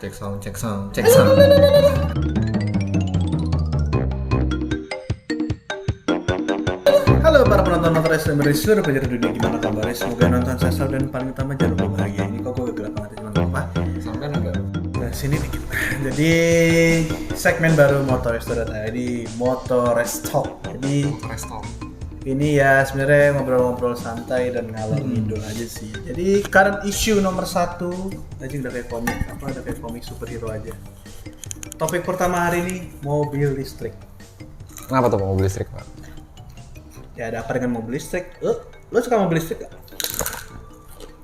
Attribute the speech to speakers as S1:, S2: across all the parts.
S1: Cek sound, cek sound, cek sound.
S2: Halo para penonton motor wrestling dari seluruh penjuru dunia, gimana kabarnya? Semoga nonton selalu dan paling utama jangan lupa bahagia. Ini kok gue gelap banget cuman apa?
S1: Soundnya agak.
S2: Nah sini dikit. Jadi segmen baru motorwrestling.id, Motorwrestling Talk. Jadi
S1: Resto.
S2: ini ya sebenarnya ngobrol-ngobrol santai dan ngalor ngidul aja sih. Jadi current issue nomor 1 aja udah kayak komik, udah kayak komik superhero aja. Topik pertama hari ini mobil listrik.
S1: Kenapa tuh mobil listrik, Pak?
S2: Ya ada apa dengan mobil listrik? Lo suka mobil listrik gak?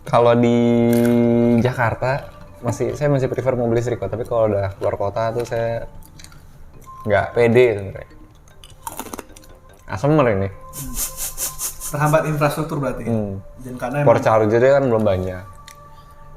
S1: Kalau di Jakarta saya masih prefer mobil listrik, Pak. Tapi kalau udah keluar kota tuh saya nggak pede sebenarnya. Asmer ini.
S2: Terhambat infrastruktur berarti. Dan karena
S1: Port charger-nya kan belum banyak.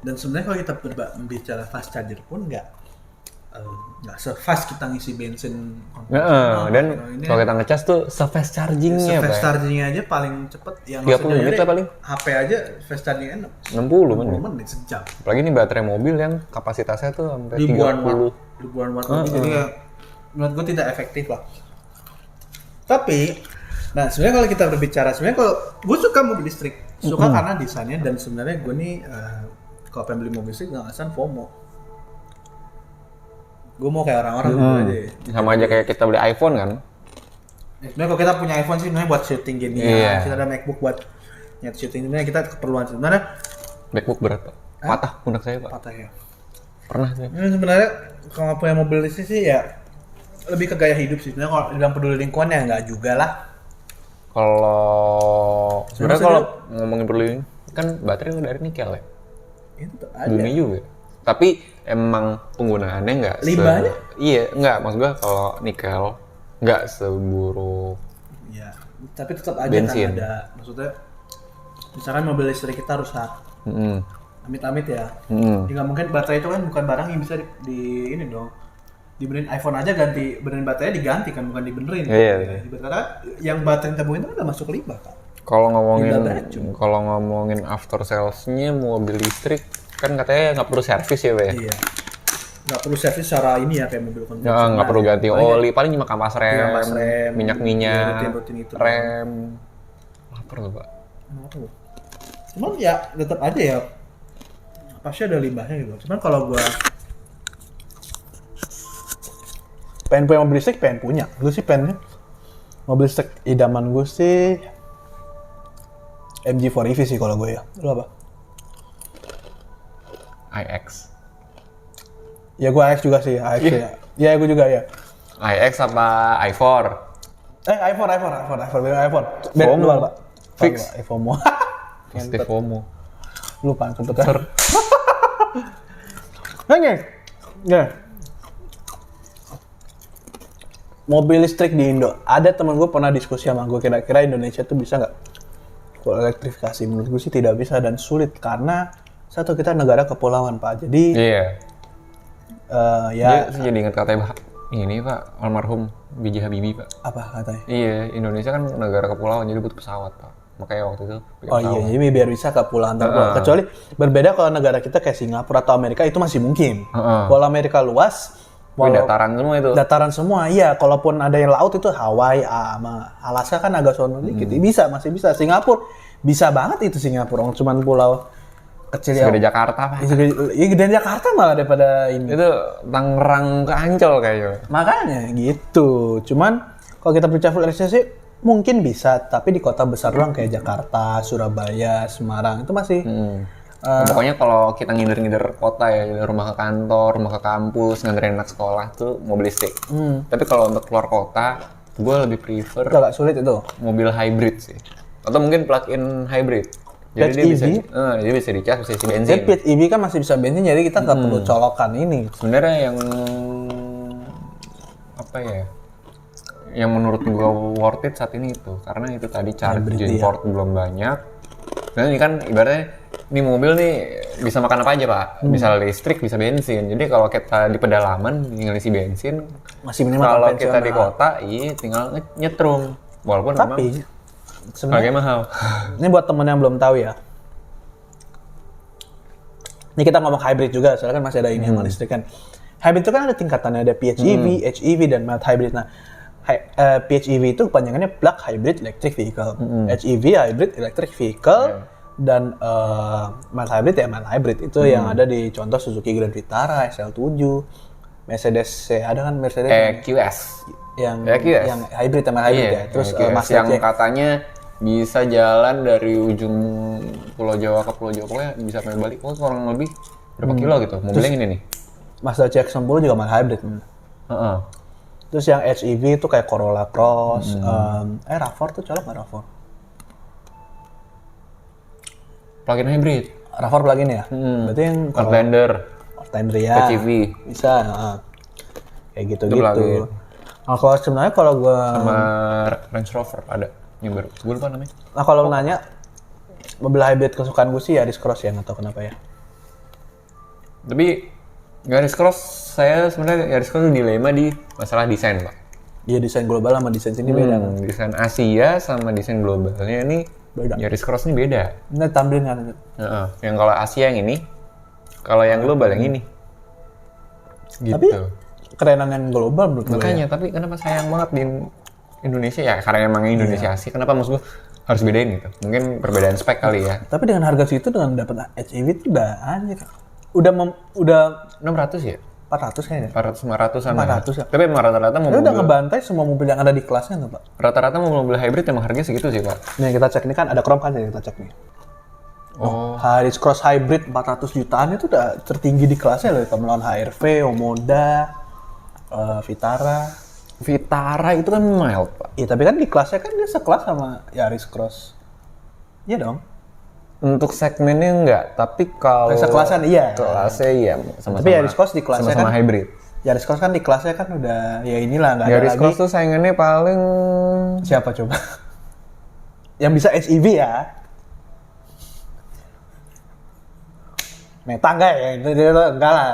S2: dan sebenarnya kalau kita berbicara fast charger pun nggak se-fast kita ngisi bensin konvensional.
S1: Dan kalau kita ngecas tuh se-fast charging-nya, Pak.
S2: Fast charging aja paling cepet yang
S1: 30 menit lah paling.
S2: HP aja fast charging
S1: 60 menit.
S2: 60 menit sejam.
S1: Apalagi ini baterai mobil yang kapasitasnya tuh sampai 30.
S2: ribuan watt lebih. Jadi ya, menurut gue tidak efektif lah. Tapi, nah sebenarnya kalau kita berbicara, sebenarnya kalau gue suka mobil listrik, suka karena desainnya dan sebenarnya gue nih kalau pengen beli mobil listrik nggak alasan FOMO. Gue mau kayak orang-orang gitu aja.
S1: Sama aja kayak kita beli iPhone kan.
S2: Sebenarnya kalau kita punya iPhone sih sebenarnya buat shooting gini ya. Kita ada MacBook buat nyet shooting, sebenarnya kita keperluan sebenarnya.
S1: MacBook berat, Pak. Patah pundak saya, Pak.
S2: Patah ya.
S1: Pernah sih.
S2: Ini sebenarnya kalau punya mobil listrik sih ya lebih ke gaya hidup sih. Sebenarnya kalau bilang peduli lingkungan ya nggak juga lah.
S1: Kalau sebenarnya kalau ngomongin peduli kan baterai dari nikel ya.
S2: Itu ada.
S1: Bumi juga. Tapi emang penggunaannya nggak
S2: limbahnya?
S1: Iya, nggak. Maksud gua kalau nikel nggak seburuk.
S2: Ya, tapi tetap aja
S1: bensin.
S2: kan ada. Maksudnya misalkan mobil listrik kita rusak. Amit-amit ya. Ya nggak mungkin baterai itu kan bukan barang yang bisa di ini dong. Dibenerin iPhone aja benerin baterainya diganti kan, bukan dibenerin.
S1: Iya.
S2: Karena yang baterai temuin itu udah masuk limbah kan.
S1: Kalau ngomongin after sales-nya mobil listrik kan katanya nggak perlu servis ya, Pak.
S2: Iya. Nggak perlu servis secara ini ya kayak mobil konvensional.
S1: Nggak perlu ganti oli, paling cuma kampas rem, minyak-minyak,
S2: rutin-rutin itu.
S1: rem. Lapar loh, Pak.
S2: Cuman ya tetap aja ya pasti ada limbahnya gitu. Cuman kalau gua pengen punya mobil listrik, pengen punya. Gue sih pengen mobil listrik idaman gue sih MG4 EV sih kalau gue ya. Lu apa?
S1: iX.
S2: Ya gue iX juga sih, iX ya. Ya gue juga ya.
S1: iX apa i4?
S2: iPhone.
S1: FOMO.
S2: Pak.
S1: Fix.
S2: FOMO.
S1: Pasti FOMO.
S2: Lupa ketukar. Oke. Ya. Mobil listrik di Indo. Ada teman gue pernah diskusi sama gue, kira-kira Indonesia tuh bisa nggak kalau elektrifikasi? Menurut gue sih tidak bisa dan sulit karena satu, kita negara kepulauan, Pak. Jadi
S1: ya saya jadi ingat katanya ini, Pak, almarhum B.J. Habibie, Pak.
S2: apa katanya?
S1: Iya, Indonesia kan negara kepulauan jadi butuh pesawat, Pak. Makanya waktu itu
S2: Iya, jadi biar bisa kepulauan terpulau. Kecuali berbeda kalau negara kita kayak Singapura atau Amerika itu masih mungkin. Kalau Amerika luas,
S1: dataran semua itu.
S2: Dataran semua, iya. Kalaupun ada yang laut itu Hawaii, sama Alaska kan agak sono dikit. Masih bisa. Singapura bisa banget itu Singapura. Cuman pulau kecil ya.
S1: Segede Jakarta, Pak.
S2: Iya, gedean Jakarta malah daripada ini.
S1: Itu Tangerang ke Ancol kayaknya.
S2: Makanya gitu. Cuman kalau kita bicara full sih mungkin bisa, tapi di kota besar doang kayak Jakarta, Surabaya, Semarang itu masih.
S1: Pokoknya kalau kita ngider-ngider kota ya, dari rumah ke kantor, rumah ke kampus, nganterin anak sekolah tuh mobil listrik. Tapi kalau untuk keluar kota, gue lebih prefer
S2: agak sulit itu.
S1: Mobil hybrid sih. Atau mungkin plug-in hybrid. Jadi dia bisa dicas, bisa isi bensin.
S2: Tapi EV kan masih bisa bensin, jadi kita nggak perlu colokan ini.
S1: Sebenarnya yang apa ya? Yang menurut gue worth it saat ini itu, karena itu tadi charging port belum banyak. Dan ini kan ibaratnya ini mobil nih bisa makan apa aja, Pak. Bisa listrik, bisa bensin. Jadi kalau kita di pedalaman tinggal isi bensin,
S2: masih minimal.
S1: Kalau kita di kota, tinggal nyetrum. Walaupun
S2: tapi
S1: sebenarnya mahal.
S2: Ini buat temen yang belum tahu ya. Ini kita ngomong hybrid juga, soalnya kan masih ada ini yang listrik kan. Hybrid itu kan ada tingkatannya, ada PHEV, HEV, dan mild hybrid. Nah, PHEV itu kepanjangannya Plug Hybrid Electric Vehicle. HEV Hybrid Electric Vehicle, dan mild hybrid ya mild hybrid. Itu yang ada di contoh Suzuki Grand Vitara, SL7, Mercedes, ada kan Mercedes
S1: QS.
S2: yang
S1: QS.
S2: yang hybrid sama hybrid ya. Terus Mazda
S1: yang katanya bisa jalan dari ujung Pulau Jawa ke Pulau Jawa, pokoknya bisa sampai balik. Kurang lebih berapa kilo gitu. Mobilnya ini nih.
S2: Mazda CX-60 juga mild hybrid. Terus yang HEV itu kayak Corolla Cross, RAV4 tuh colok nggak RAV4?
S1: Plug-in hybrid.
S2: RAV4 plug-in ya? Berarti yang
S1: Outlander.
S2: Outlander ya.
S1: HEV.
S2: Bisa, kayak gitu-gitu. Nah, kalau sebenarnya kalau gue
S1: sama Range Rover ada yang baru. Gue lupa namanya.
S2: Nah, kalau nanya mobil hybrid kesukaan gue sih Yaris Cross ya, nggak tahu kenapa ya.
S1: Tapi Yaris Cross, saya sebenarnya Yaris Cross itu dilema di masalah desain, Pak.
S2: Iya, desain global sama desain sini beda kan.
S1: Desain Asia sama desain globalnya ini
S2: Beda.
S1: Yaris Cross ini beda.
S2: Ini tambahin kan.
S1: Yang kalau Asia yang ini, kalau yang global yang ini. Gitu.
S2: Tapi kerenan yang global menurut gue.
S1: Makanya, tapi kenapa sayang banget di Indonesia ya? Karena emang Indonesia sih. Kenapa maksud gue harus bedain gitu? Mungkin perbedaan spek kali ya.
S2: Tapi dengan harga segitu dengan dapat HEV itu udah anjir. Udah
S1: 600 ya?
S2: 400 kayaknya.
S1: 400, 500 sama.
S2: 400 ya.
S1: Tapi emang rata-rata
S2: Dia
S1: mobil,
S2: udah ngebantai semua mobil yang ada di kelasnya tuh, Pak.
S1: rata-rata mobil hybrid emang harganya segitu sih, Pak.
S2: Nih kita cek ini kan ada Chrome kan, kita cek nih. Yaris Cross Hybrid 400 jutaan itu udah tertinggi di kelasnya loh, melawan HRV, Omoda, Vitara.
S1: Vitara itu kan mild, Pak.
S2: Iya, tapi kan di kelasnya kan dia sekelas sama Yaris Cross. Iya dong.
S1: Untuk segmennya enggak, tapi kalau
S2: Sekelasan iya.
S1: kelasnya iya sama-sama.
S2: Tapi Yaris Cross di kelasnya
S1: sama-sama
S2: kan
S1: hybrid.
S2: Yaris Cross kan di kelasnya kan udah ya inilah, nggak ada
S1: Yaris
S2: lagi.
S1: Cross tuh saingannya paling
S2: Siapa coba? Yang bisa SEV ya. Meta enggak ya? Itu enggak lah.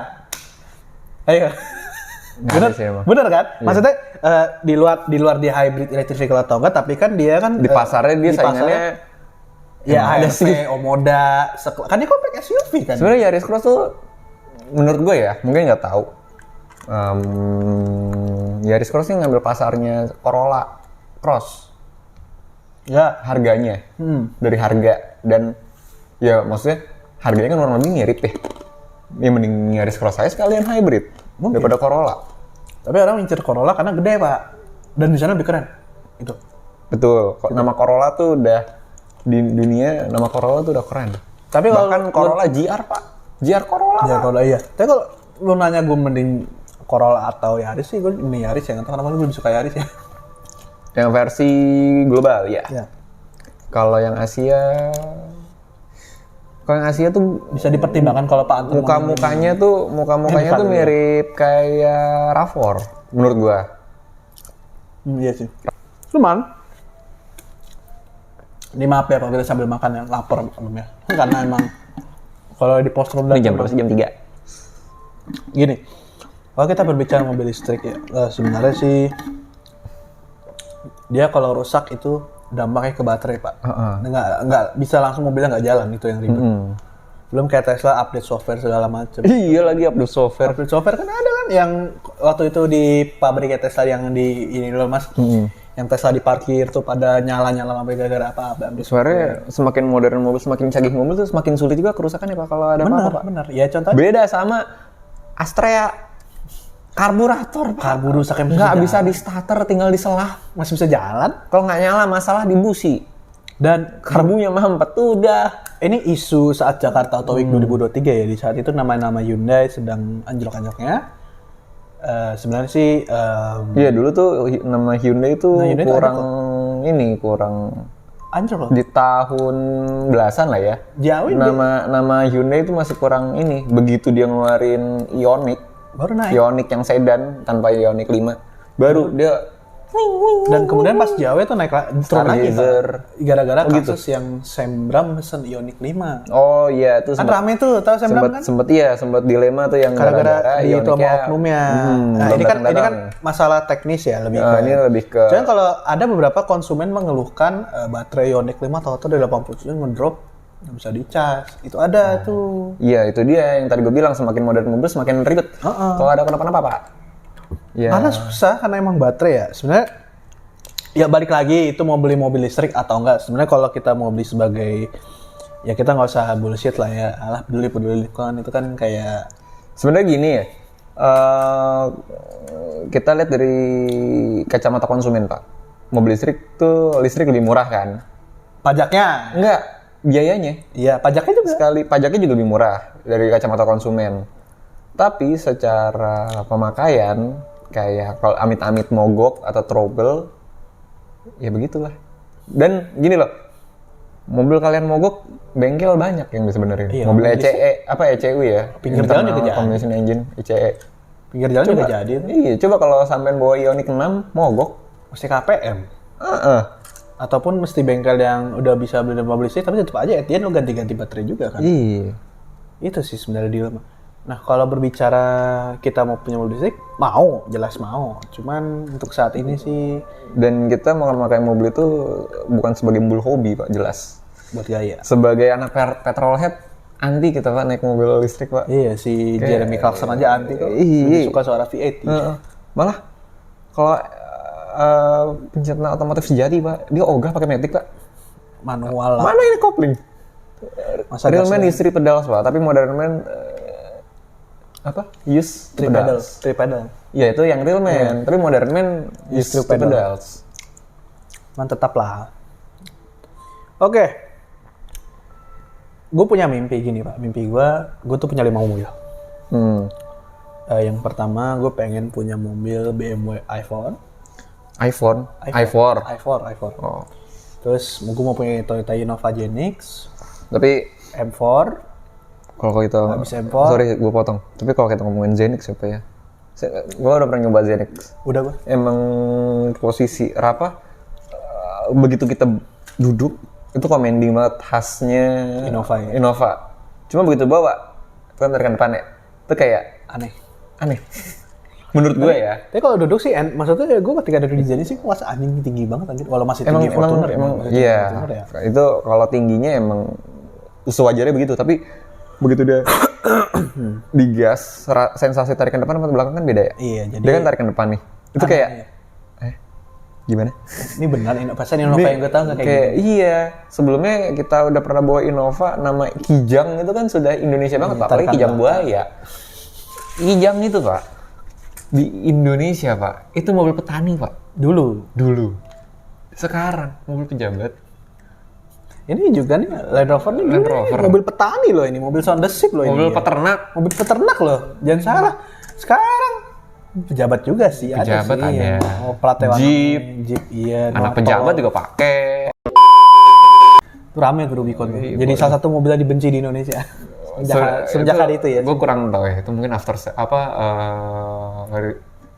S2: Ayo.
S1: Bener sih emang.
S2: Bener kan? Maksudnya di luar dia hybrid electric vehicle atau enggak, tapi kan dia kan
S1: di pasarnya dia
S2: di
S1: saingannya
S2: ya ada
S1: ada
S2: sih Omoda, kan dia compact SUV kan.
S1: sebenarnya Yaris Cross tuh menurut gue ya, mungkin nggak tahu. Yaris Cross ini ngambil pasarnya Corolla Cross.
S2: Ya,
S1: Harganya. Dari harga dan ya maksudnya harganya kan kurang lebih mirip deh. Ya mending Yaris Cross saya sekalian hybrid daripada Corolla.
S2: tapi orang ngincer Corolla karena gede, Pak. Dan di sana lebih keren. Itu.
S1: Betul. Nama Corolla tuh udah di dunia, nama Corolla tuh udah keren.
S2: Tapi kalau
S1: bahkan Corolla GR, Pak. GR Corolla.
S2: Ya Corolla iya. Tapi kalau lu nanya gue mending Corolla atau Yaris sih, gue mending Yaris ya. Nggak tahu kenapa lu lebih suka Yaris ya.
S1: Yang versi global ya.
S2: Ya.
S1: Kalau yang Asia tuh
S2: Bisa dipertimbangkan kalau Pak Anton
S1: muka-mukanya tuh mirip kayak RAV4 menurut gua.
S2: Iya sih. Cuman ini maaf ya kalau kita sambil makan ya, lapar belum ya. Karena emang kalau di post road
S1: Ini jam berapa sih? Jam 3.
S2: gini. Kalau kita berbicara mobil listrik ya, sebenarnya sih dia kalau rusak itu dampaknya ke baterai, Pak. Nggak bisa langsung mobilnya nggak jalan, itu yang ribet. Belum kayak Tesla update software segala macam.
S1: Iya lagi update software.
S2: Update software kan ada kan yang waktu itu di pabriknya Tesla yang di ini dulu Mas. Yang Tesla di parkir tuh pada nyala-nyala sampai gara-gara apa?
S1: Sebenarnya semakin modern mobil, semakin canggih mobil tuh semakin sulit juga kerusakan ya Pak kalau ada apa-apa, Pak.
S2: Bener. Ya contohnya
S1: Beda sama Astrea karburator, Pak.
S2: karbur rusak yang
S1: Nggak bisa di starter, tinggal diselah.
S2: masih bisa jalan.
S1: Kalau nggak nyala masalah di busi.
S2: Dan
S1: Karbunya mampet tuh udah.
S2: ini isu saat Jakarta Auto Week 2023 ya, di saat itu nama-nama Hyundai sedang anjlok-anjloknya. Sebenarnya sih
S1: Iya dulu tuh nama Hyundai itu
S2: Hyundai
S1: kurang
S2: anjlok loh.
S1: di tahun belasan lah ya.
S2: Jauh ini
S1: Nama Hyundai itu masih kurang ini. Begitu dia ngeluarin Ioniq,
S2: baru naik.
S1: Ioniq yang sedan tanpa Ioniq 5, baru dia
S2: Dan kemudian pas Jawa itu naik turun lagi,
S1: Stargazer.
S2: Pak. Gara-gara
S1: gitu?
S2: kasus yang Sam Bram mesen Ioniq 5.
S1: Oh iya itu
S2: Kan rame tuh, tahu Sam Bram kan?
S1: sempat dilema tuh yang
S2: Gara-gara di itu
S1: Ioniqnya,
S2: oknumnya. Nah,
S1: belum
S2: ini kan
S1: datang.
S2: masalah teknis ya lebih
S1: Ini lebih ke
S2: Cuman kalau ada beberapa konsumen mengeluhkan baterai Ioniq 5 tahu-tahu dari 80 ngedrop Nggak bisa dicas. Itu ada tuh.
S1: Iya, itu dia yang tadi gue bilang, semakin modern mobil semakin ribet. Kalau ada kenapa-napa, Pak. Ya.
S2: Karena susah, karena emang baterai ya. Sebenarnya ya balik lagi itu mau beli mobil listrik atau enggak. Sebenarnya kalau kita mau beli sebagai ya kita nggak usah bullshit lah ya. Alah peduli lingkungan itu kan kayak
S1: sebenarnya gini ya. Kita lihat dari kacamata konsumen, Pak. Mobil listrik tuh lebih murah kan?
S2: pajaknya.
S1: Enggak, biayanya.
S2: Iya, pajaknya juga.
S1: Sekali pajaknya juga lebih murah dari kacamata konsumen. Tapi secara pemakaian kayak kalau amit-amit mogok atau trouble, ya begitulah. Dan gini loh, mobil kalian mogok, bengkel banyak yang bisa benerin.
S2: Iya,
S1: mobil
S2: mobil
S1: ECE, apa ECU ya?
S2: Pinggir jalan juga jadi.
S1: Combustion engine, ECE.
S2: Pinggir jalan juga jadi.
S1: Iya, coba kalau sampean bawa Ioniq 6, mogok.
S2: Mesti KPM.
S1: Heeh.
S2: Ataupun mesti bengkel yang udah bisa beli mobil listrik, tapi tetap aja at the end lo ganti-ganti baterai juga kan.
S1: Iya.
S2: Itu sih sebenarnya dilema. Nah, kalau berbicara kita mau punya mobil listrik, mau, jelas mau. Cuman untuk saat ini sih
S1: Dan kita mau memakai mobil itu bukan sebagai mobil hobi, Pak, jelas.
S2: buat gaya.
S1: Sebagai anak petrolhead, anti kita, Pak, naik mobil listrik, Pak.
S2: Iya, si Jeremy Clarkson aja anti kok.
S1: Iya.
S2: Lebih suka suara V8.
S1: Malah kalau pencetak otomotif sejati, Pak, dia ogah pakai matic, Pak.
S2: Manual lah.
S1: Mana ini kopling?
S2: Masa
S1: Real man istri pedals, Pak, tapi modern man use
S2: Three pedal.
S1: Ya itu yang real man, tapi modern man use two pedals.
S2: Man tetap lah. Oke. Gue punya mimpi gini, Pak. Mimpi gue tuh punya 5 mobil. Yang pertama, gue pengen punya mobil BMW i4.
S1: i4. Oh.
S2: Terus gue mau punya Toyota Innova GenX.
S1: Tapi
S2: M4.
S1: kalau kita
S2: Habis M4.
S1: sorry gue potong. Tapi kalau kita ngomongin Zenix siapa ya? Gue udah pernah nyoba Zenix.
S2: Udah gue.
S1: Emang posisi apa? Begitu kita duduk itu commanding banget, khasnya
S2: Innova ya?
S1: Innova. Cuma begitu bawa, itu kan dari depan ya, itu kayak aneh. Menurut gue ya.
S2: Tapi kalau duduk sih, maksudnya gue ketika duduk di Zenix sih kuasa anjing tinggi banget anjir. Walau masih tinggi Fortuner
S1: emang iya. Itu kalau tingginya emang sewajarnya begitu, tapi begitu dia digas, sensasi tarikan depan sama belakang kan beda ya?
S2: Iya, jadi
S1: dia kan tarikan depan nih. Itu kayak gimana?
S2: Ini benar pasan Innova yang gue tahu nggak kayak
S1: gini? Iya, sebelumnya kita udah pernah bawa Innova nama Kijang, itu kan sudah Indonesia banget, Pak. Apalagi Kijang buaya. Kijang itu, Pak, di Indonesia, Pak, itu mobil petani, Pak. Dulu. Sekarang mobil pejabat.
S2: Ini juga nih Land Rover nih mobil petani loh ini, mobil sound the ship loh ini.
S1: Mobil peternak
S2: loh. Jangan salah. Sekarang pejabat juga sih,
S1: pejabat
S2: ada sih.
S1: Ada.
S2: Oh, platnya
S1: Jeep,
S2: iya.
S1: Anak pejabat juga pakai.
S2: Itu rame tuh Rubicon. Jadi salah satu mobil yang dibenci di Indonesia. Sejak hari itu ya.
S1: Gue kurang tahu ya. Itu mungkin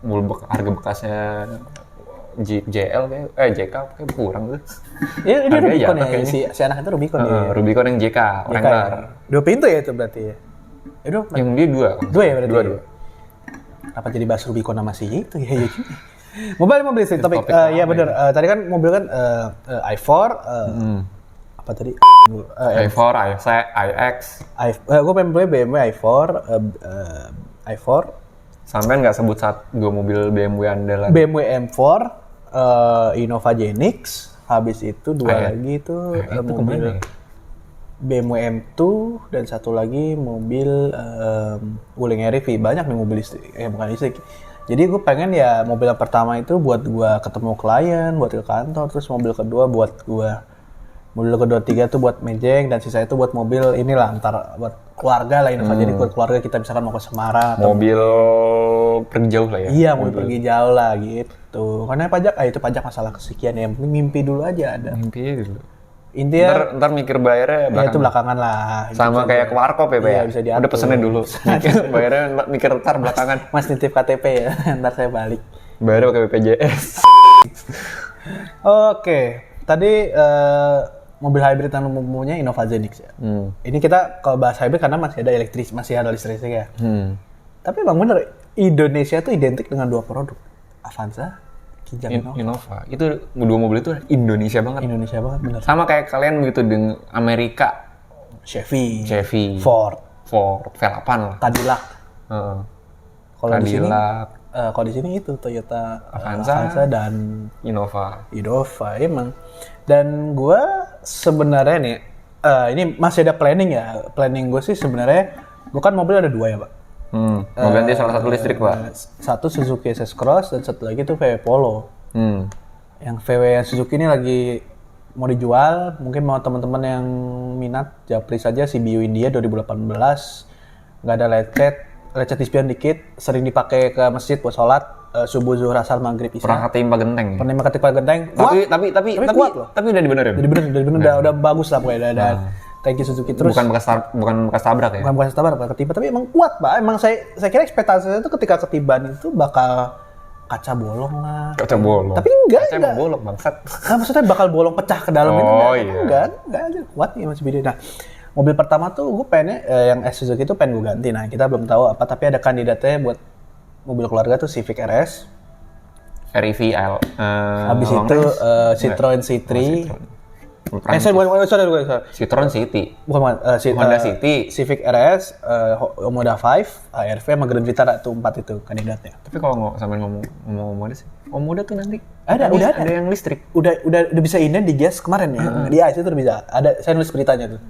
S1: mobil harga bekasnya Jeep JL JK kayak kurang tuh.
S2: Iya, ini Rubicon ya. Si anak itu Rubicon ya.
S1: Rubicon yang JK, Wrangler.
S2: 2 pintu ya itu berarti ya.
S1: Yang dia 2.
S2: 2 ya berarti. 2. Apa jadi bahas Rubicon sama si itu ya? Mobil listrik topik. Ya benar. Tadi kan mobil kan i4 apa tadi?
S1: i4, iX.
S2: Gue pengen beli BMW i4
S1: Sampai nggak sebut 2 mobil BMW andalan.
S2: BMW M4, Innova GenX, habis itu 2 lagi itu mobil BMW M2 dan satu lagi mobil Wuling RV. Banyak nih mobil listrik, bukan listrik. Jadi gue pengen ya mobil yang pertama itu buat gue ketemu klien, buat ke kantor, terus mobil kedua buat gue, mobil kedua 3 tuh buat mejeng, dan sisa itu buat mobil inilah antar buat keluarga lah, Innova. Jadi buat keluarga kita misalkan mau ke Semarang.
S1: Mobil pergi jauh lah ya.
S2: Iya, mobil pergi jauh lah gitu. Karena pajak, itu pajak masalah kesekian ya. Mimpi dulu aja ada.
S1: Mimpi dulu.
S2: Intinya
S1: ntar mikir bayarnya
S2: belakangan. Ya itu belakangan lah.
S1: Sama kayak ke warkop ya, Pak.
S2: Iya, bisa diatur.
S1: Udah pesennya dulu. Bayarnya mikir ntar belakangan.
S2: Mas nitip KTP ya, ntar saya balik.
S1: Bayarnya pakai BPJS.
S2: Oke, tadi mobil hybrid yang umumnya Innova GenX ya. Ini kita kalau bahas hybrid karena masih ada listrik ya. Tapi emang bener, Indonesia tuh identik dengan 2 produk, Avanza, Kijang,
S1: Innova. Itu 2 mobil itu Indonesia banget.
S2: Bener.
S1: Sama kayak kalian begitu dengan Amerika,
S2: Chevy, Ford,
S1: V8 lah.
S2: Cadillac.
S1: Heeh.
S2: Kalau di sini itu Toyota
S1: Avanza
S2: dan
S1: Innova.
S2: emang. Dan gue sebenarnya nih, ini masih ada planning ya. Planning gue sih sebenarnya, gue kan mobil ada 2 ya Pak.
S1: Mau ganti salah satu listrik Pak.
S2: Satu Suzuki SS Cross dan satu lagi itu VW Polo. Yang VW yang Suzuki ini lagi mau dijual, mungkin mau teman-teman yang minat japri saja CBU India 2018. Nggak ada lecet di spion dikit, sering dipakai ke masjid buat sholat, subuh, zuhur, asar, maghrib, isya.
S1: Pernah ketimpa genteng.
S2: Pernah ketimpa genteng.
S1: Tapi
S2: kuat loh.
S1: Tapi udah dibenerin.
S2: Udah bagus lah pokoknya. Udah thank you Suzuki terus.
S1: Bukan bekas tabrak ya?
S2: Bukan bekas tabrak, bukan ketimpa, tapi emang kuat Pak. Emang saya kira ekspektasinya itu ketika ketibaan itu bakal kaca bolong lah.
S1: Kaca bolong.
S2: Tapi enggak.
S1: Kaca emang bolong bangsat.
S2: Nah, maksudnya bakal bolong pecah ke dalam itu.
S1: Iya.
S2: Enggak aja kuat nih masih video. Nah, mobil pertama tuh gue pengennya yang Suzuki itu pengen gue ganti. Nah, kita belum tahu apa, tapi ada kandidatnya buat mobil keluarga tuh Civic RS.
S1: REVL.
S2: Habis itu Citroen C3. Sorry.
S1: Citroen City.
S2: Bukan
S1: Honda City.
S2: Civic RS, Omoda 5, ARV sama Grand Vitara tuh 4 itu kandidatnya.
S1: Tapi kalau sambil ngomong Omoda sih, Omoda tuh nanti
S2: udah ada
S1: yang listrik.
S2: Udah bisa inden di gas kemarin ya. Di ICE itu udah bisa. Ada, saya nulis beritanya tuh.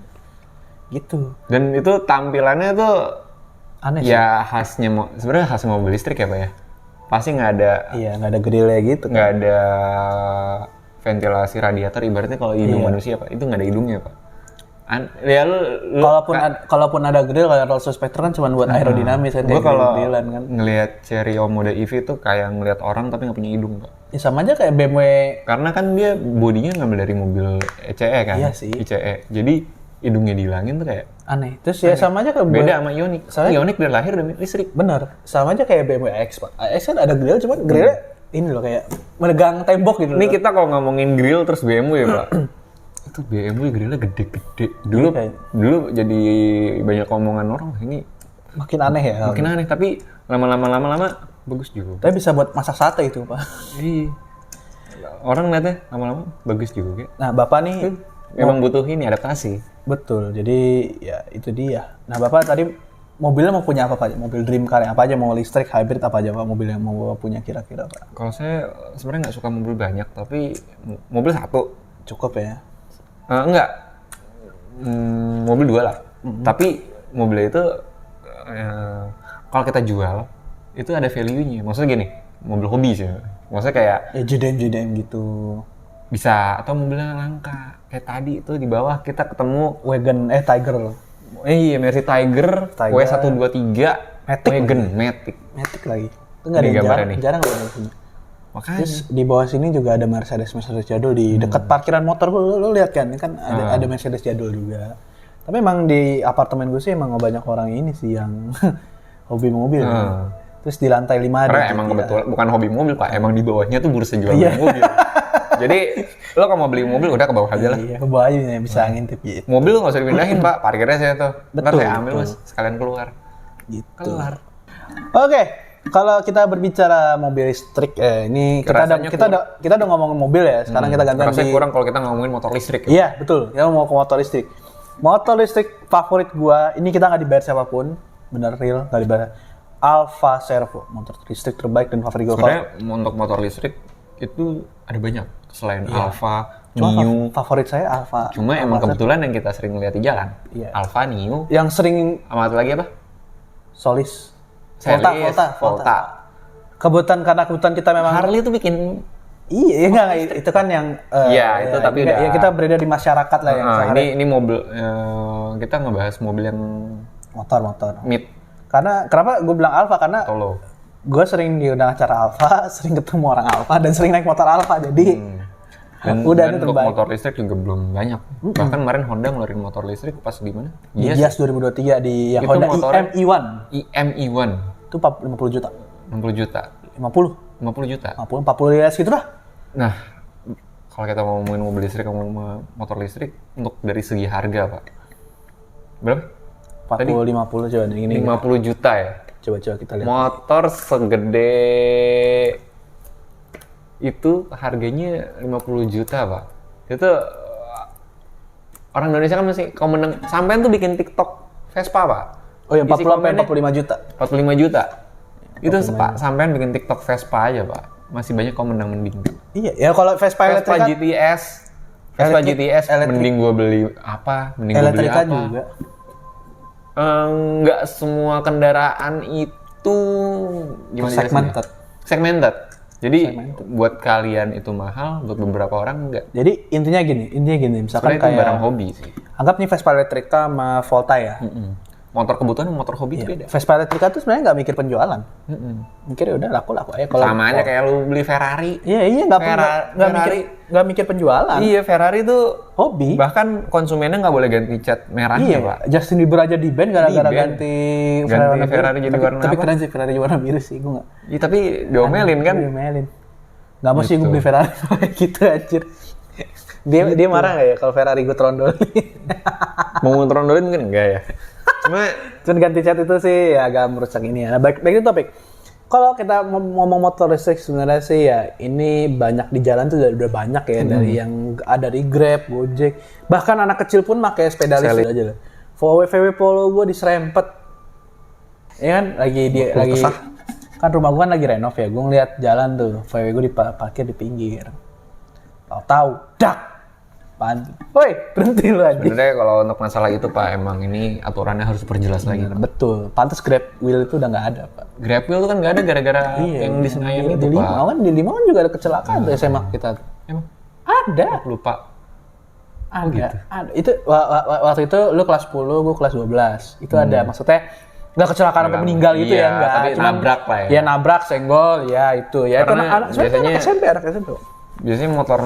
S2: Gitu.
S1: Dan itu tampilannya tuh
S2: aneh sih.
S1: Ya sebenarnya khas mobil listrik ya Pak ya. Pasti nggak ada.
S2: Iya, nggak ada grillnya gitu.
S1: Nggak ada ventilasi radiator, ibaratnya kalau hidung manusia Pak, itu nggak ada hidungnya Pak. Ya kalaupun ada grill kayak Rolls Spectre kan cuma buat aerodinamis kan. Gue kalau
S2: kan
S1: ngelihat Chery Omoda EV itu kayak ngelihat orang tapi nggak punya hidung Pak.
S2: Ya sama aja kayak BMW.
S1: Karena kan dia bodinya ngambil dari mobil ECE kan.
S2: Iya sih.
S1: ICE. Jadi hidungnya dihilangin tuh kayak
S2: aneh. Terus ya sama aja kayak
S1: beda sama Ioniq. Ioniq dari lahir udah listrik.
S2: Bener. Sama aja kayak BMW X Pak. X kan ada grill, cuma grillnya ini loh kayak menegang tembok gitu.
S1: Ini kita kalau ngomongin grill terus BMW ya Pak. Itu BMW grillnya gede-gede. Dulu jadi banyak omongan orang, ini
S2: makin aneh ya.
S1: Makin aneh, tapi lama-lama bagus juga.
S2: Tapi bisa buat masak sate itu Pak.
S1: Iya. Orang lihatnya lama-lama bagus juga kayak.
S2: Nah Bapak nih
S1: memang butuh ini adaptasi.
S2: Betul. Jadi ya itu dia. Nah Bapak tadi mobilnya mau punya apa Pak? Mobil dream car apa aja? Mau listrik, hybrid apa aja Pak? Mobil yang mau Bapak punya kira-kira Pak?
S1: Kalau saya sebenarnya nggak suka mobil banyak, tapi mobil satu
S2: cukup ya.
S1: Enggak. Mobil 2 lah. Tapi mobil itu kalau kita jual itu ada value-nya. Maksudnya gini, mobil hobi sih. Maksudnya kayak
S2: ya JDM gitu.
S1: Bisa, atau mobilnya langka. Kayak tadi itu di bawah kita ketemu
S2: wagon Tiger.
S1: Iya, Mercy Tiger. W123 Matic
S2: lagi. Itu enggak ada jarang loh punya.
S1: Makanya.
S2: Terus di bawah sini juga ada Mercedes jadul di dekat parkiran motor. Lo lihat kan ada Mercedes jadul juga. Tapi emang di apartemen gue sih emang banyak orang ini sih yang hobi mobil. Terus di lantai 5 ada.
S1: Karena emang kebetulan bukan hobi mobil Pak, emang di bawahnya tuh bursa jual mobil. Jadi lo kalau mau beli mobil udah ke bawah aja lah.
S2: Iya, ke bawah aja bisa ngintip gitu.
S1: Mobil nggak usah dipindahin Pak, parkirnya saya tuh. Ntar saya ambil Mas, sekalian keluar.
S2: Gitu.
S1: Keluar.
S2: Oke, kalau kita berbicara mobil listrik, ini kita udah ngomongin mobil ya. Sekarang kita ganti
S1: rasanya kurang kalau kita ngomongin motor listrik.
S2: Ya? Iya, betul. Kita mau ke motor listrik. Motor listrik favorit gua, ini kita nggak dibayar siapapun, bener real, nggak dibayar. Alfa Servo, motor listrik terbaik dan favorit gua.
S1: Sebenarnya untuk motor listrik itu ada banyak selain Alfa, Nio.
S2: Favorit saya Alfa.
S1: Cuma emang kebetulan yang kita sering lihat di jalan.
S2: Iya.
S1: Alfa, Nio.
S2: Yang sering
S1: sama lagi apa?
S2: Solis.
S1: Volta.
S2: Kebetulan kita memang
S1: Harley itu bikin
S2: enggak itu kan yang
S1: itu tapi udah
S2: ya kita beredar di masyarakat lah yang
S1: ini mobil kita ngebahas mobil yang
S2: motor
S1: mid.
S2: Karena kenapa gue bilang Alfa karena gue sering diundang acara Alfa, sering ketemu orang Alfa dan sering naik motor Alfa jadi
S1: dan untuk motor listrik juga belum banyak. Bahkan kemarin Honda ngeluarin motor listrik pas di mana?
S2: Gias 2023 di yang Honda IME1.
S1: IME1
S2: itu 50 juta.
S1: 50 juta.
S2: 50
S1: juta.
S2: 40 ya segitu lah.
S1: Nah, kalau kita mau ngomongin mobil listrik sama motor listrik untuk dari segi harga, Pak. Berapa?
S2: 50 coba ini.
S1: 50 juta ya.
S2: Coba kita lihat.
S1: Motor segede itu harganya 50 juta, Pak. Itu orang Indonesia kan masih komenang. Sampean tuh bikin TikTok Vespa, Pak.
S2: Oh yang
S1: Isi
S2: 40 sampai
S1: komennya
S2: 45 juta.
S1: 45 juta. Itu Pak, sampean bikin TikTok Vespa aja, Pak. Masih banyak komenang mending.
S2: Iya, ya kalau Vespa
S1: Vespa
S2: elektrika
S1: GTS. Vespa GTS mending gua beli apa? Mending gua beli
S2: elektrika
S1: apa?
S2: juga.
S1: Nggak semua kendaraan itu gimana
S2: Segmented.
S1: Segmented. Jadi buat kalian itu mahal, buat beberapa orang enggak.
S2: Jadi intinya gini, misalkan
S1: Sebenarnya itu
S2: kayak
S1: barang hobi sih.
S2: anggap nih Vespa elektrika sama Volta ya.
S1: Motor kebutuhan sama motor hobi itu beda.
S2: Vespa elektrika tuh sebenarnya nggak mikir penjualan. Mikir ya udah laku aja. Kalau
S1: Sama aja kayak lu beli Ferrari.
S2: Iya nggak mikir penjualan.
S1: Iya, Ferrari tuh
S2: Hobi.
S1: bahkan konsumennya nggak boleh ganti cat merahnya, Pak.
S2: Justin Bieber aja di ban gara-gara
S1: Di-ban.
S2: ganti
S1: Ferrari jadi warna
S2: tapi
S1: apa?
S2: keren sih Ferrari warna biru sih, gue nggak.
S1: Iya, tapi diomelin kan.
S2: Diomelin. Nggak mau sih gue
S1: Gitu.
S2: beli Ferrari kayak gitu anjir. Dia marah nggak ya kalau Ferrari gue trondolin?
S1: Mau ngerondolin kan enggak ya. Cuma
S2: Cuman ganti cat itu sih ya agak merusak ini ya. Nah, baik itu topik. Kalau kita ngomong motor listrik sebenarnya sih ya ini banyak di jalan tuh udah banyak ya dari yang ada dari Grab, Gojek, bahkan anak kecil pun pakai sepeda listrik aja lah. VW Polo gue diserempet, ya kan lagi kan rumah gue kan lagi renov ya, gue ngeliat jalan tuh VW gue diparkir di pinggir, tahu dak. Woi, berhenti lu aja.
S1: sebenarnya kalau untuk masalah itu Pak, emang ini aturannya harus diperjelas lagi.
S2: Betul, pantas Grab Wheel itu udah nggak ada Pak.
S1: Grab Wheel tuh kan nggak ada gara-gara yang di Senayan itu
S2: Di
S1: Pak.
S2: Lima kan juga ada kecelakaan tuh SMA kita.
S1: Emang
S2: Ada.
S1: lupa.
S2: Ada. Ada. Itu waktu itu lu kelas 10, gue kelas 12. Itu ada, maksudnya nggak kecelakaan sampai meninggal gitu
S1: iya,
S2: ya, enggak.
S1: tapi nabrak lah ya.
S2: Ya nabrak, senggol, ya itu. Ya
S1: Karena
S2: itu anak
S1: biasanya-
S2: anak SMP.
S1: Biasanya motor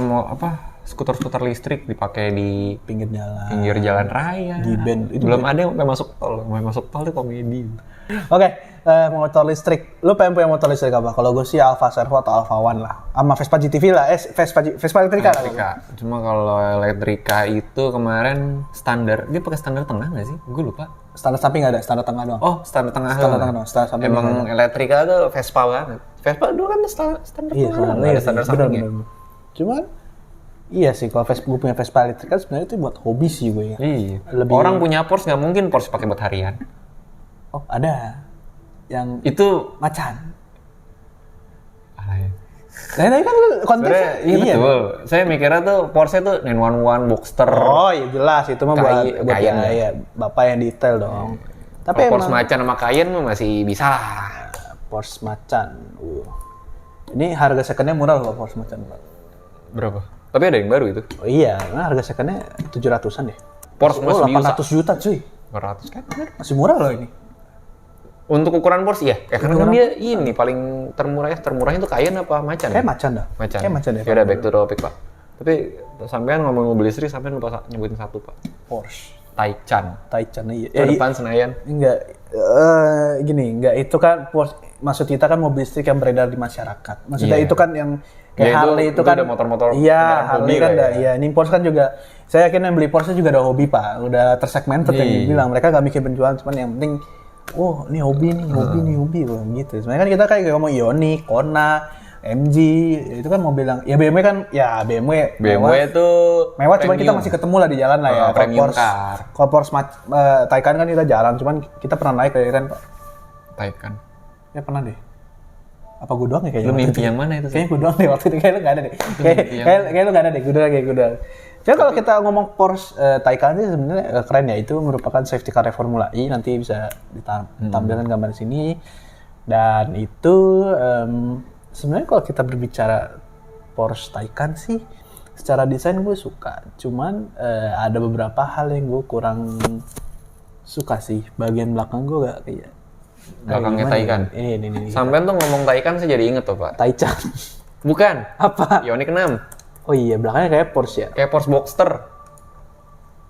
S1: skuter listrik dipakai di
S2: Pinggir jalan.
S1: pinggir jalan raya.
S2: Di band. Itu
S1: Belum ada yang sampai masuk tol. Sampai masuk tol itu komedi.
S2: Oke, motor listrik. Lu pengen punya motor listrik apa? Kalau gue sih Alfa Servo atau Alfa One lah. Sama Vespa GTV lah. Vespa elektrika lah.
S1: Elektrika. Cuma kalau elektrika itu kemarin standar. Dia pakai standar tengah nggak sih? Gue lupa.
S2: Standar samping nggak ada, standar tengah doang.
S1: Oh, standar tengah.
S2: Standar tengah doang, standar samping nggak
S1: Emang elektrika tuh Vespa banget. Vespa dulu kan standar
S2: Iya,
S1: tengah.
S2: iya,
S1: Ada standar
S2: bener,
S1: sampingnya.
S2: bener. Cuman iya sih, kalau gue punya Vespa elektrik kan sebenarnya itu buat hobi sih gue ya.
S1: Iya.
S2: Lebih-
S1: Orang punya Porsche nggak mungkin Porsche pakai buat harian.
S2: Oh ada, yang
S1: Itu
S2: macan.
S1: ah, ya.
S2: Nah tadi kan lu konteksnya
S1: Sebenarnya, iya betul. Saya mikirnya tuh Porsche tuh 911 Boxster.
S2: Oh iya jelas, itu mah buat
S1: Cayenne.
S2: ya, bapak yang detail dong. Tapi
S1: Kalau
S2: emang
S1: Porsche Macan sama Cayenne mah masih bisa lah.
S2: Porsche macan. Ini harga secondnya murah loh Porsche macan.
S1: Berapa? Tapi ada yang baru itu.
S2: Oh iya, nah harga secondnya 700-an deh.
S1: Porsche
S2: Oh,
S1: masih
S2: 800 juta cuy.
S1: 400 kan?
S2: Masih murah loh ini.
S1: Untuk ukuran Porsche ya. Karena kan dia ini paling termurahnya tuh Cayenne apa Macan?
S2: Kayak macan dah.
S1: Macan.
S2: Kayak macan deh.
S1: Ya udah back to the topic, Pak. Tapi sampean ngomong mobil listrik sampean lupa nyebutin satu, Pak.
S2: Porsche.
S1: Taichan.
S2: Taichan iya.
S1: Itu depan Senayan.
S2: Enggak, enggak itu kan maksud kita kan mobil listrik yang beredar di masyarakat. Maksudnya
S1: Iya.
S2: itu kan yang kayak
S1: Ya,
S2: Harley itu kan
S1: udah motor-motor
S2: iya,
S1: kendaraan
S2: Harley
S1: hobi
S2: kan
S1: lah
S2: udah
S1: ya.
S2: iya. Ini Porsche kan juga saya yakin yang beli Porsche juga udah hobi Pak, udah tersegmented yang
S1: Iya.
S2: dibilang. Mereka gak mikir penjualan, cuman yang penting oh, ini hobi gitu. Sebenarnya kan kita kayak ngomong Ioniq, Kona, MG, itu kan mobil yang ya BMW kan ya BMW
S1: itu
S2: mewah cuman kita
S1: premium.
S2: masih ketemu lah di jalan lah ya.
S1: Premium car.
S2: Kalau Porsche Taycan kan kita jarang, cuman kita pernah naik kayak kan Pak.
S1: Taycan.
S2: Ya pernah deh. Apa gue doang ya kayaknya?
S1: Lu
S2: waktu
S1: mimpi
S2: itu?
S1: yang mana itu?
S2: Kayaknya gue doang deh waktu itu, kayaknya lu gak ada deh. Kayak lu gak ada deh, gue doang. Jadi kalau kita ngomong Porsche Taycan sih sebenarnya keren ya, itu merupakan safety car Formula E, nanti bisa ditampilkan gambar di sini. Dan itu sebenarnya kalau kita berbicara Porsche Taycan sih, secara desain gue suka. Cuman ada beberapa hal yang gue kurang suka sih. Bagian belakang gue gak kayak
S1: Belakangnya Taycan.
S2: Ini.
S1: Sampean tuh ngomong Taycan saya jadi inget tuh, Pak.
S2: Taycan.
S1: Bukan.
S2: Apa?
S1: Ioniq 6.
S2: Oh iya, belakangnya kayak Porsche ya.
S1: Kayak Porsche Boxster.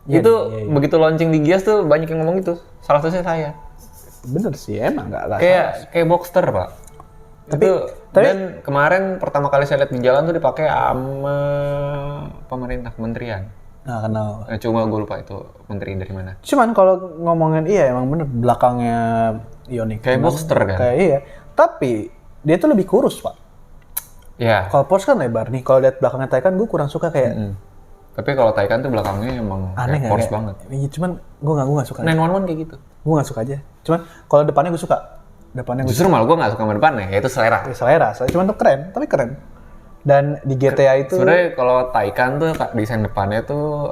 S2: Iya,
S1: Itu
S2: iya.
S1: begitu launching di Gias tuh banyak yang ngomong gitu. Salah satunya saya.
S2: Bener sih, emang nggak
S1: Kayak Boxster, Pak.
S2: Tapi-
S1: Dan kemarin pertama kali saya lihat di jalan tuh dipakai sama pemerintah kementerian.
S2: Nah, kenal.
S1: Cuma gue lupa itu menteri dari mana.
S2: Cuman kalau ngomongin iya emang bener belakangnya Ioniq.
S1: Kayak Boxster kan?
S2: Kayak iya. Tapi dia tuh lebih kurus, Pak.
S1: Ya.
S2: Kalau Porsche kan lebar nih. Kalau lihat belakangnya Taycan gue kurang suka kayak
S1: Tapi kalau Taycan tuh belakangnya emang
S2: aneh
S1: kayak
S2: nggak
S1: Porsche
S2: kayak?
S1: banget.
S2: Iya, cuman gue nggak suka.
S1: 911 kayak gitu.
S2: Gue nggak suka aja. Cuman kalau depannya gue suka. Depannya gue
S1: Justru malah gue nggak suka sama depannya, ya itu selera.
S2: selera. Cuman tuh keren, tapi keren. Dan di GTA itu
S1: Sebenarnya kalau Taycan tuh desain depannya tuh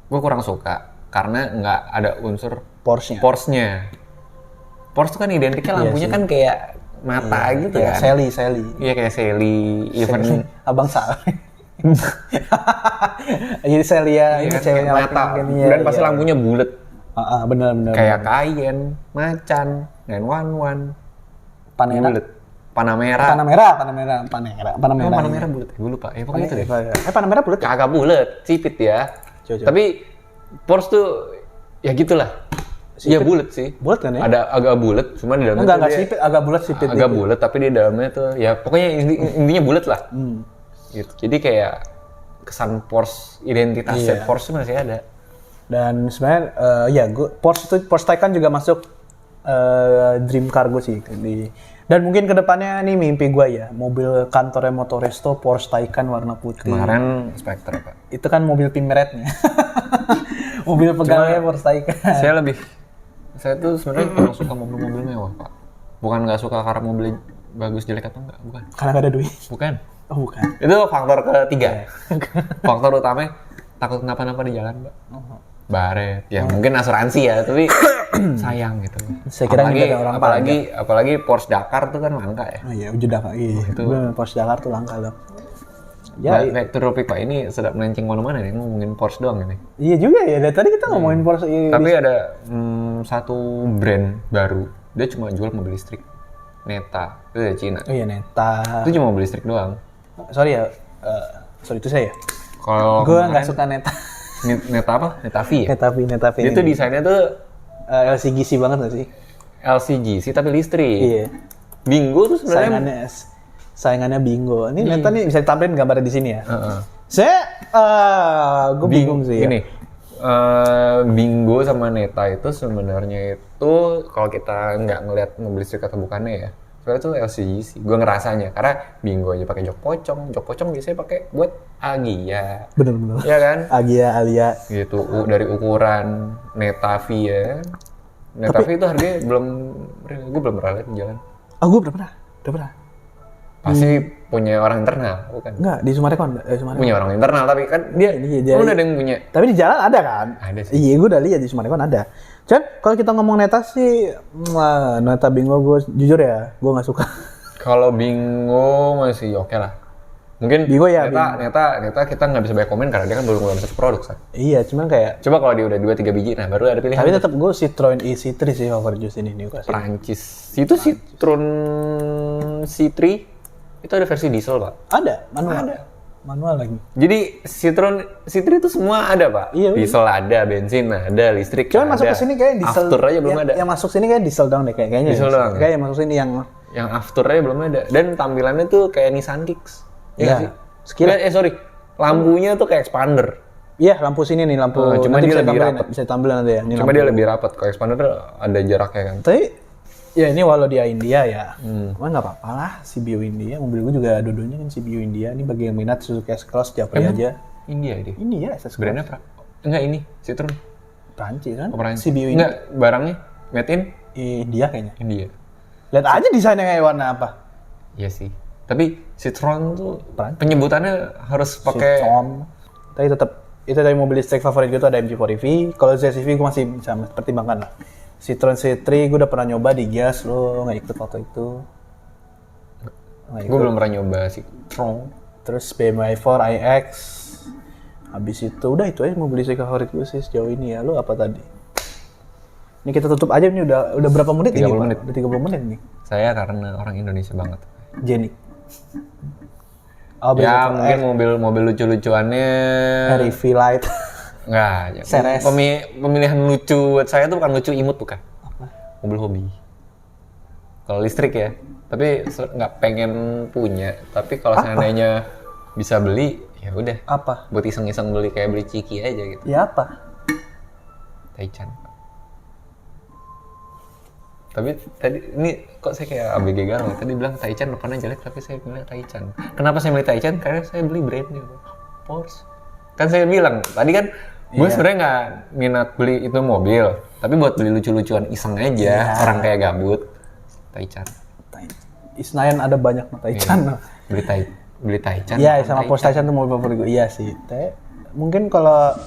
S1: gue kurang suka karena nggak ada unsur
S2: Porsche-nya.
S1: Porsche tuh kan identiknya lampunya kan kayak mata gitu
S2: kayak
S1: kan.
S2: Sally.
S1: Iya kayak Sally, even
S2: Abang salah. Jadi Celia ini
S1: kan,
S2: ceweknya
S1: kayak mata. Dan pasti lampunya bulat.
S2: benar.
S1: Kayak Cayenne, Macan, 911,
S2: Panera.
S1: bulat. Panamera.
S2: Panamera.
S1: Bulat. Gue lupa. Ya pokoknya itu deh.
S2: Panamera bulat.
S1: Kagak bulat, sipit ya.
S2: Coba.
S1: Tapi Porsche tuh ya gitulah. Iya bulat sih.
S2: Bulat kan ya?
S1: Ada agak bulat, cuma di dalamnya
S2: Enggak
S1: tuh dia
S2: sipit, agak bulat sipit.
S1: agak bulat, tapi di dalamnya tuh ya pokoknya intinya bulat lah. Gitu. Jadi kayak kesan Porsche, identitasnya Porsche masih ada.
S2: Dan sebenarnya Porsche Taycan juga masuk dream car gue sih dan mungkin kedepannya nih mimpi gue ya mobil kantornya Motoresto Porsche Taycan warna putih.
S1: Kemarin Spectre Pak.
S2: Itu kan mobil Pimeretnya. Mobil pegawai Porsche Taycan.
S1: Saya tuh sebenarnya kurang suka mobil-mobil mewah Pak. Bukan nggak suka karena mobilnya bagus jelek atau enggak, bukan.
S2: Karena gak ada duit.
S1: Bukan.
S2: Oh bukan.
S1: Itu faktor ketiga. Faktor utamanya takut kenapa-napa di jalan, Mbak. Baret. Ya mungkin asuransi ya, tapi sayang gitu.
S2: Saya kira orang
S1: apalagi Porsche Dakar tuh kan langka ya.
S2: Oh iya, udah Dakar. Iya, itu Porsche Dakar tuh langka loh.
S1: Ya, back to topic Pak. Ini sedap melenceng mana-mana nih, ngomongin Porsche doang ini.
S2: Iya juga ya, dari tadi kita ngomongin Porsche.
S1: Tapi ada satu brand baru, dia cuma jual mobil listrik. Neta, itu dari Cina.
S2: Oh iya, Neta.
S1: Itu cuma mobil listrik doang.
S2: Sorry ya, sorry itu saya.
S1: Kalau
S2: gue nggak suka Neta.
S1: Neta apa? Neta V ya?
S2: Neta V.
S1: Dia tuh desainnya tuh
S2: LCGC banget nggak sih?
S1: LCGC tapi listrik.
S2: Iya.
S1: Bingo tuh sebenarnya.
S2: Saingannya Bingo. Ini Neta nih bisa ditampilin gambarnya di sini ya. Saya, gue bingung sih.
S1: Ini Bingo sama Neta itu sebenarnya itu kalau kita nggak ngelihat mobil listrik atau bukannya ya, sebenarnya itu LCGC. Gue ngerasanya karena Bingo aja pakai jok pocong biasanya pakai buat Agia.
S2: Bener.
S1: Iya kan?
S2: Alia.
S1: Gitu dari ukuran Neta V ya. Neta V itu harganya gue belum pernah lihat di jalan.
S2: Gue udah pernah.
S1: Pasti punya orang internal, bukan?
S2: Enggak, di Sumarekon.
S1: Punya orang internal, tapi kan dia ada yang punya.
S2: Tapi di jalan ada kan?
S1: Ada sih.
S2: Iya, gue udah lihat di Sumarekon ada. Cuman kalau kita ngomong Neta sih, Neta Bingo gue jujur ya, gue nggak suka.
S1: Kalau Bingo masih oke lah. Mungkin
S2: Bingo ya.
S1: Neta kita nggak bisa banyak komen karena dia kan belum satu produk kan.
S2: Iya, cuman kayak.
S1: Coba kalau dia udah 2-3 biji, nah baru ada pilihan.
S2: Tapi tetap gue Citroen E-C3 sih favorit jus ini nih kasih.
S1: Prancis. Itu Citroen C3 itu ada versi diesel Pak.
S2: Ada, manual lagi.
S1: Jadi Citroen C3 itu semua ada Pak.
S2: Iya,
S1: diesel ada, bensin ada, listrik
S2: cuman
S1: ada.
S2: masuk ke sini kayak diesel.
S1: After aja belum ada.
S2: Yang masuk sini kayak diesel doang deh kayaknya.
S1: Diesel doang.
S2: Kayak yang masuk sini
S1: yang after aja belum ada. Dan tampilannya tuh kayak Nissan Kicks.
S2: Iya.
S1: Lampunya tuh kayak expander.
S2: Iya, lampu sini nih, lampu.
S1: Cuma dia lebih rapat.
S2: Bisa tampil nanti ya.
S1: Cuma dia lebih rapat. Kalau expander ada jaraknya kan.
S2: Tapi ya ini walau dia India ya, cuma nggak apa-apa lah CBU India. Mobil gue juga dua-duanya kan CBU India. Ini bagi yang minat Suzuki S-Cross Japri aja.
S1: India dia.
S2: India S-Cross.
S1: Brandnya enggak ini Citroen.
S2: Prancis kan?
S1: CBU India. Enggak, barangnya made in
S2: India kayaknya.
S1: India.
S2: Lihat aja desainnya kayak warna apa.
S1: Iya sih. Tapi Citroen tuh penyebutannya harus pakai.
S2: Tapi tetap itu dari mobil listrik favorit gue tuh ada MG4 EV. Kalau ZCV gue masih bisa pertimbangkan lah. Citroen C3 gue udah pernah nyoba di gas, lo nggak ikut waktu itu.
S1: Gue belum pernah nyoba Citroen.
S2: Terus BMW i4 iX. Habis itu udah itu aja mobil listrik favorit gue sih sejauh ini ya. Lo apa tadi? Ini kita tutup aja nih udah berapa menit
S1: 30
S2: ini?
S1: Menit.
S2: Udah 30 menit nih.
S1: Saya karena orang Indonesia banget.
S2: Jenik.
S1: Ya mungkin mobil lucu-lucuannya.
S2: RV Light.
S1: Enggak,
S2: Ceres.
S1: Pemilihan lucu buat saya tuh bukan lucu imut bukan. Apa? Mobil hobi. Kalau listrik ya, tapi nggak pengen punya. Tapi kalau seandainya bisa beli, ya udah.
S2: Apa?
S1: Buat iseng-iseng beli kayak beli ciki aja gitu.
S2: Ya apa?
S1: Taycan. Tapi tadi ini kok saya kayak ABG galau. Tadi bilang Taycan depannya jelek, tapi saya bilang Taycan. Kenapa saya milih Taycan? Karena saya beli brandnya Porsche. Kan saya bilang tadi kan gue sebenarnya nggak minat beli itu mobil, tapi buat beli lucu-lucuan iseng aja, orang kayak gabut. Taichan.
S2: Di Senayan ada banyak Taichan.
S1: Beli Taichan.
S2: Iya, sama Porsche Taichan tuh mobil favorit gue. Iya sih. Mungkin kalau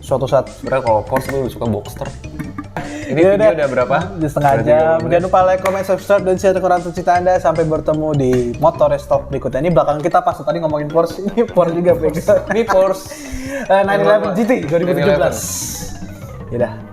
S2: suatu saat
S1: sebenarnya kalau Porsche gue suka Boxster. Ini video udah berapa?
S2: Setengah jam. Jangan lupa like, comment, subscribe, dan share ke cerita Anda. Sampai bertemu di Motor Restock berikutnya. Ini belakang kita pas tadi ngomongin Porsche. Ini Porsche juga. Ini Porsche 911 GT 2017. Yaudah.